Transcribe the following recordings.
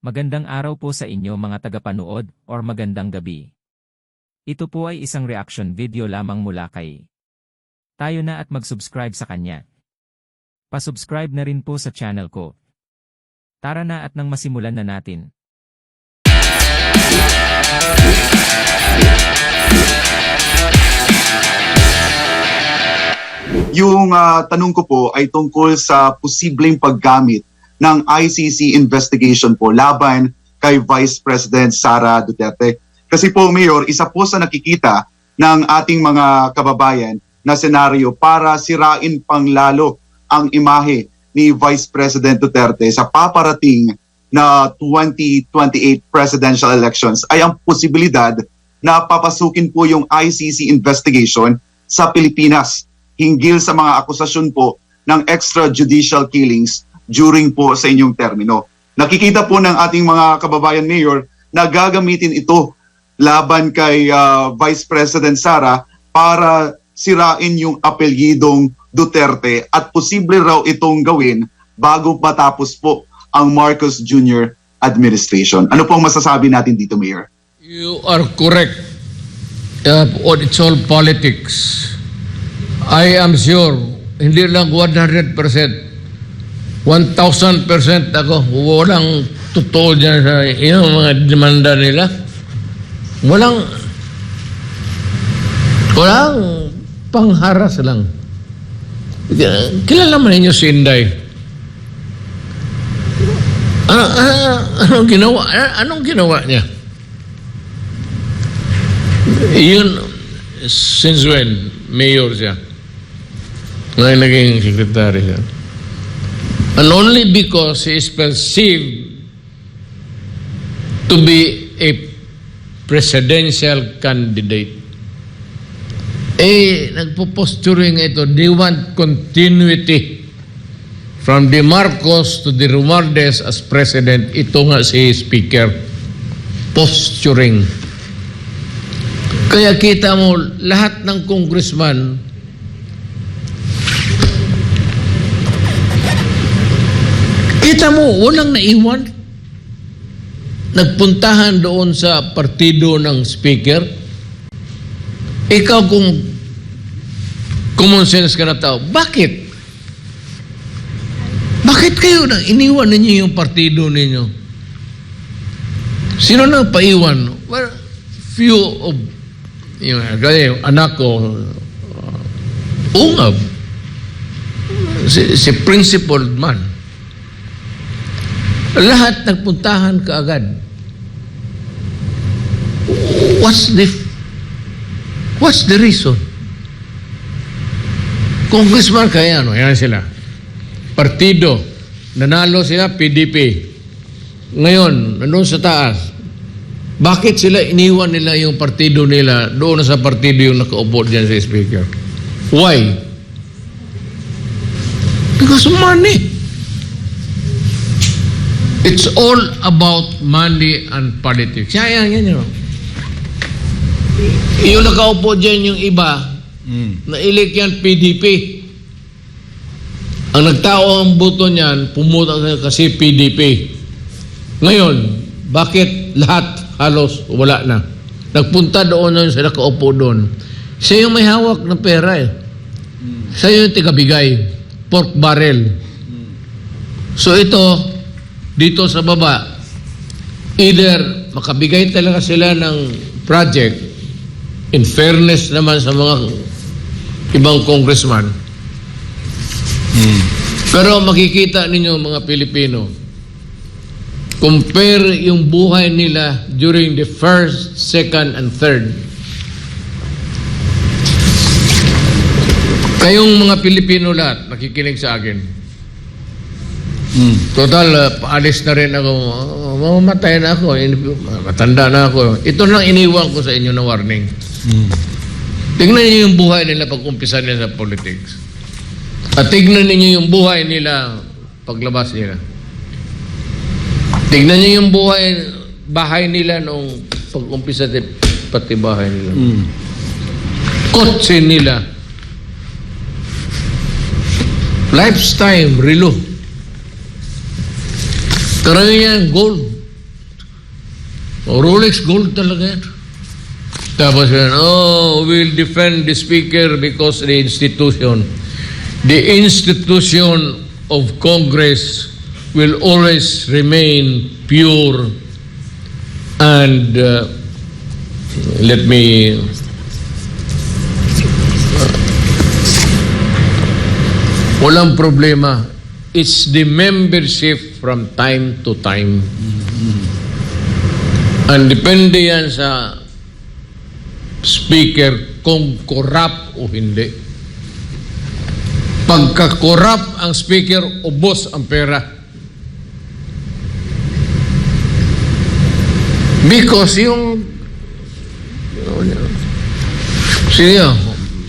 Magandang araw po sa inyo mga tagapanood or magandang gabi. Ito po ay isang reaction video lamang mula kay Tayo na at mag-subscribe sa kanya. Pa-subscribe na rin po sa channel ko. Tara na at nang masimulan na natin. Yung tanong ko po ay tungkol sa posibleng paggamit ng ICC investigation po laban kay Vice President Sara Duterte. Kasi po, Mayor, isa po sa nakikita ng ating mga kababayan na senaryo para sirain pang lalo ang imahe ni Vice President Duterte sa paparating na 2028 presidential elections ay ang posibilidad na papasukin po yung ICC investigation sa Pilipinas hinggil sa mga akusasyon po ng extrajudicial killings during po sa inyong termino. Nakikita po ng ating mga kababayan, Mayor, na gagamitin ito laban kay Vice President Sara para sirain yung apelyidong Duterte at posible raw itong gawin bago matapos po ang Marcos Jr. administration. Ano pong masasabi natin dito, Mayor? You are correct. It's all politics. I am sure, hindi lang 100%, 1,000% ako, walang totoo dyan sa mga demanda nila. Walang pangharas lang. Kilala man ninyo si Inday. Anong ginawa niya? Yun, since when? Mayor siya. Ngayon naging secretary siya. And only because he is perceived to be a presidential candidate. Nagpo-posturing ito. They want continuity from the Marcos to the Romualdez as president. Ito nga si Speaker. Posturing. Kaya kita mo, lahat ng congressman kita mo, walang naiwan. Nagpuntahan doon sa partido ng speaker. Ikaw kung common sense ka na tao, bakit? Bakit kayo nang iniwan ninyo yung partido ninyo? Sino nang paiwan? Well, few of yung anak ko, ungab. Si principled man. Lahat nagpuntahan kaagad. What's the reason? Congressman kaya yan sila. Partido, nanalo sila PDP. Ngayon, nandun sa taas. Bakit sila iniwan nila yung partido nila doon sa partido yung nakaupo dyan sa speaker? Why? Because of money. It's all about money and politics. Yan. Yung nakaupo dyan yung iba, nailik yan PDP. Ang nagtao ang buto niyan, pumunta kasi PDP. Ngayon, bakit lahat halos wala na? Nagpunta doon sa nakaupo doon. Siya yung may hawak ng pera eh. Siya yung tigabigay. Pork barrel. So ito, dito sa baba, either makabigay talaga sila ng project, in fairness naman sa mga ibang congressman. Pero makikita ninyo mga Pilipino, compare yung buhay nila during the first, second, and third. Kayong mga Pilipino lahat, nakikinig sa akin. Total, paalis na rin ako. Mamamatay na ako. Matanda na ako. Ito lang iniwan ko sa inyo na warning. Tignan niyo yung buhay nila pag umpisa nila sa politics. At tignan niyo yung buhay nila paglabas nila. Tignan niyo yung bahay nila nung pag umpisa pati bahay nila. Kotse nila. Lifestyle, relo. Karamihan gold. Rolex gold talaga yan. Tapos yan, we'll defend the speaker because the institution of Congress will always remain pure and let me walang problema. It's the membership from time to time. And depende yan sa speaker kung corrupt o hindi. Pagka-corrupt ang speaker, ubos ang pera. Because sige,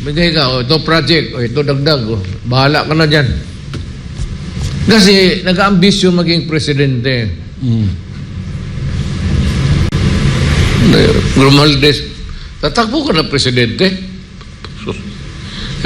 bigay ka, ito project, ito dagdag, bahala ka na dyan. Kasi nag-ambisyon maging presidente. Romualdez, tatakbo ka na presidente.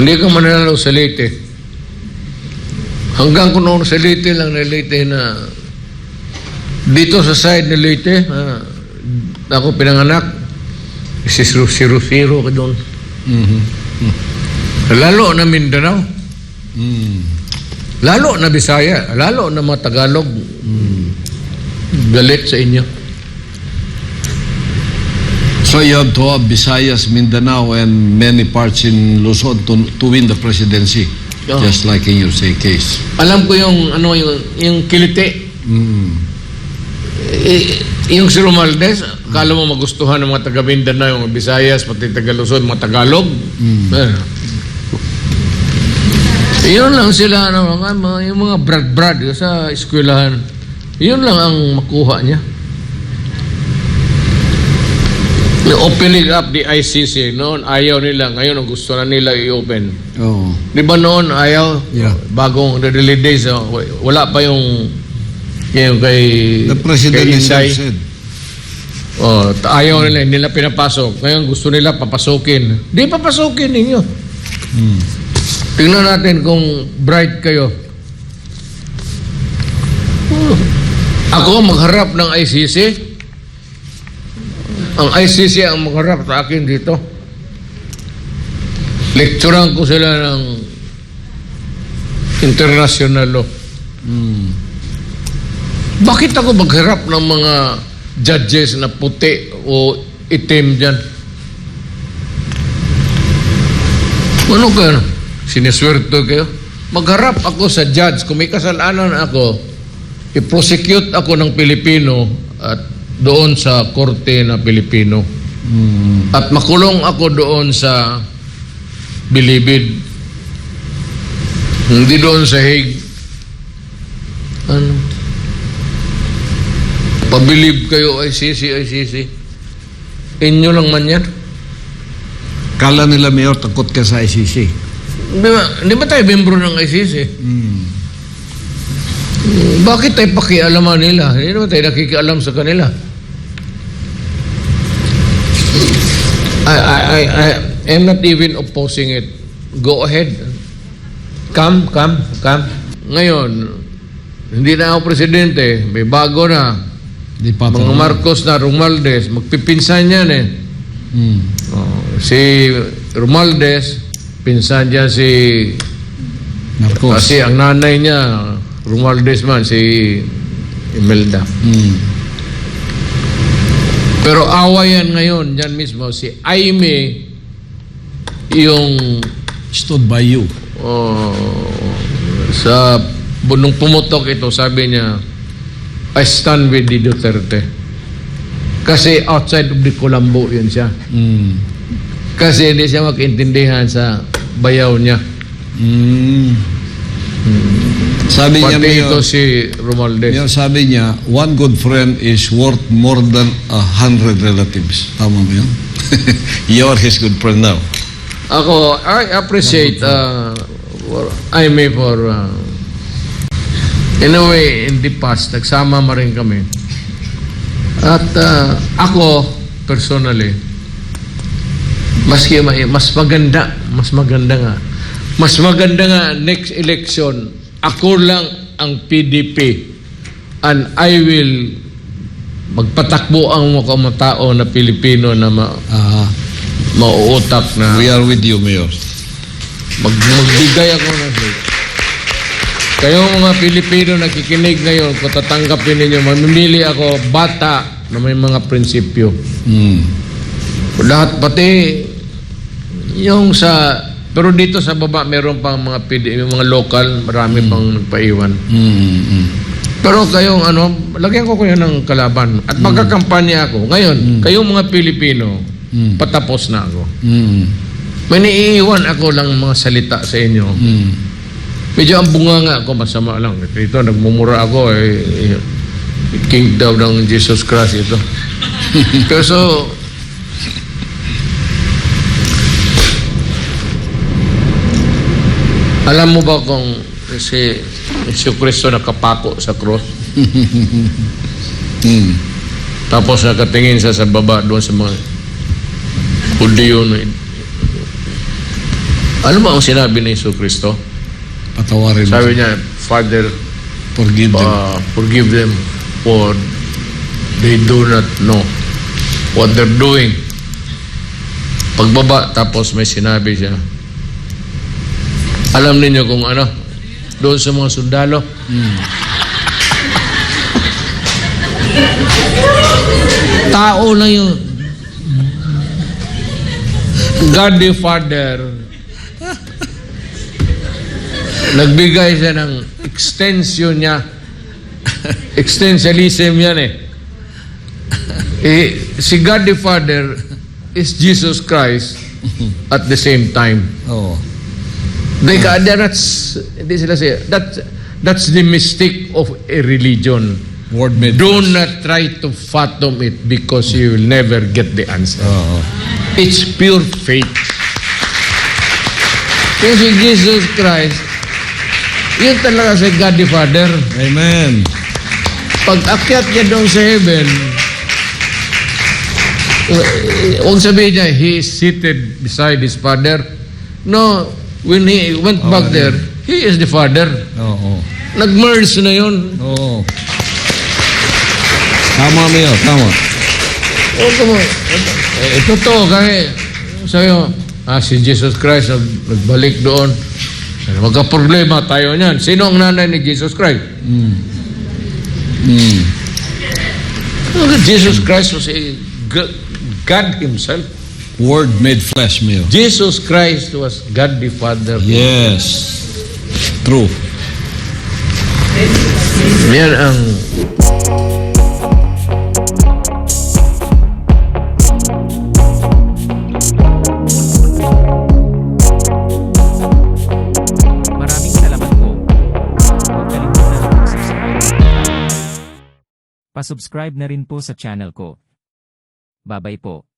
Hindi ka mananalo sa Leyte. Hanggang kung noon sa Leyte lang na Leyte na dito sa side na Leyte, ako pinanganak, si 0-0 ka doon. Lalo na Mindanao. Lalo na Bisaya, lalo na mga Tagalog. Galit sa inyo. So you have to have Visayas, Mindanao, and many parts in Luzon to win the presidency, just like in your say case. Alam ko yung kilite. Yung si Romualdez, kala mo magustuhan ng mga taga Mindanao, yung Visayas, pati taga Luzon, mga Tagalog. Yun lang sila, yung mga brad-brad sa eskwelahan. Yun lang ang makuha niya. Opening up the ICC, noon ayaw nila, ngayon ang gusto na nila i-open. Di ba noon ayaw? Yeah. Bagong the early days, wala pa yung kay The president kay himself Inday. said. Ayaw nila, hindi nila pinapasok. Ngayon gusto nila papasukin. Di papasukin ninyo. Tingnan natin kung bright kayo. Ako magharap ng ICC. Ang ICC ang magharap sa akin dito. Lecturean ko sila ng international law. Bakit ako magharap ng mga judges na puti o itim dyan? Ano kayo? Siniswerte kayo? Magharap ako sa judge. Kung may kasalanan ako, i-prosecute ako ng Pilipino at doon sa korte na Pilipino. At makulong ako doon sa Bilibid. Hindi doon sa Hague. Pabilib kayo, ICC. Inyo lang man yan. Kala nila, Mayor, takot ka sa ICC. Di ba tayo membro ng ICC? Bakit tayo pakialaman nila? Hindi naman tayo nakikialam sa kanila. I'm not even opposing it. Go ahead. Come. Ngayon, hindi na ako presidente. May bago na. Mga Marcos na, Romualdez. Magpipinsan yan eh. Si Romualdez, pinsan niya si Marcos. Kasi ang nanay niya, Romualdez man, si Imelda. Pero awayan ngayon, yan mismo, si Aimee, yung Stood by you. sa nung pumutok ito, sabi niya, I stand with the Duterte. Kasi outside of the Colombo yun siya. Kasi hindi siya mag-intindihan sa bayaw niya. Sabi niya, Pati Mayor, ito si Romualdez. Mayor, sabi niya, one good friend is worth more than 100 relatives. Tama mo yun? You are his good friend now. Ako, I appreciate Aimee for in a way, in the past, nagsama ma rin kami. At ako, personally, mas maganda nga next election, ako lang ang PDP and I will magpatakbo ang mga tao na Pilipino na mauutak na We are with you, Mayor. magbigay ako ng kayong mga Pilipino nakikinig ngayon, kung tatanggapin ninyo, mamimili ako bata na may mga prinsipyo. Mm. Lahat pati yung sa pero dito sa baba meron pang mga yung mga local, marami pang nagpaiwan. Pero kayong lagyan ko kayo ng kalaban at magkakampanya ako. Ngayon, kayong mga Pilipino, patapos na ako. May naiiwan ako lang mga salita sa inyo. Medyo ang bunganga ako, masama lang. Ito, nagmumura ako, king daw ng Jesus Christ ito. Pero so, alam mo ba kung si Kristo nakapako sa cross? Tapos nakatingin siya sa baba doon sa mga Hudiyo. Alam mo ang sinabi ni Kristo? Patawarin mo. Sabi niya, Father, Forgive them. forgive them for they do not know what they're doing. Pagbaba, tapos may sinabi siya. Alam ninyo kung doon sa mga sundalo. Tao na yun. God the Father, nagbigay siya ng extension niya. Existentialism yan si God the Father is Jesus Christ at the same time. Oh. That's the mistake of a religion. Word made Do flesh. not try to fathom it because you will never get the answer. Oo. It's pure faith. Kasi Jesus Christ, yun talaga si God the Father. Amen. Pag akyat niya doon sa heaven, huwag sabihin niya, He is seated beside His Father. No, when He went back there, He is the Father. Oo. Nag-merge na yun. Oo. Tama, Mayor. Tama. Totoo kasi sa'yo, si Jesus Christ nagbalik doon. Magka-problema tayo niyan. Sino ang nanay ni Jesus Christ? Jesus Christ was a God Himself. Word made flesh, Mayor. Jesus Christ was God the Father. Yes. True. Yan ang Maraming salamat po. Huwag kalimutan mag-subscribe. Pasubscribe na rin po sa channel ko. Babay po.